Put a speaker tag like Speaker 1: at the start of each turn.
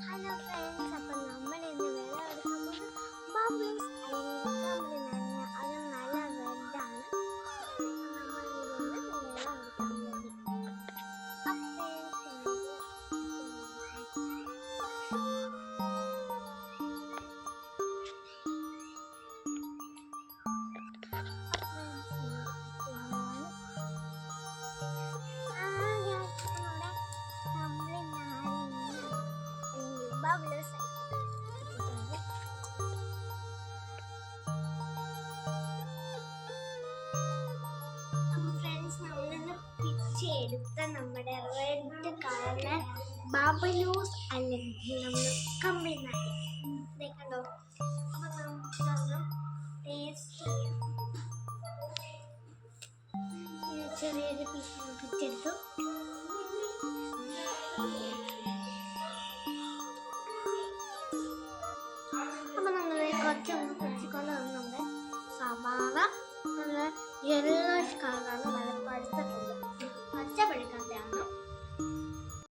Speaker 1: Hello friends, അപ്പോൾ നമ്മൾ ഇന്ന് വിളവെടുക്കാൻ പോകുന്നത് ബബ്ലൂസ് അല്ലെങ്കിൽ കമ്പിളി നാരങ്ങ. അത് നല്ല റെഡാണ്. നമ്മൾ ഇതൊന്ന് വിളവെടുക്കാൻ വേണ്ടി ബബ്ലൂസ് ഇട്ടിട്ടുണ്ട്. ഫ്രണ്ട്സ്, നമ്മളിന്ന് പിച്ചെടുത്ത നമ്മുടെ റെഡ് കളറിലെ ബബ്ലൂസ് അല്ലെങ്കിൽ നമ്മൾ കമ്പിളി നാരങ്ങ കണ്ടോ. അപ്പൊ നമുക്കൊന്ന് ടേസ്റ്റ് ചെയ്യാം. ചെറിയൊരു പീസ് പിച്ചെടുത്തു. അപ്പൊ നമ്മൾ കുറച്ചൊന്ന് കുച്ചിക്കൊണ്ട് വന്ന് നമ്മുടെ സവാള നല്ല യെല്ലോയിഷ് കളറാണ്, നല്ല പഴുത്ത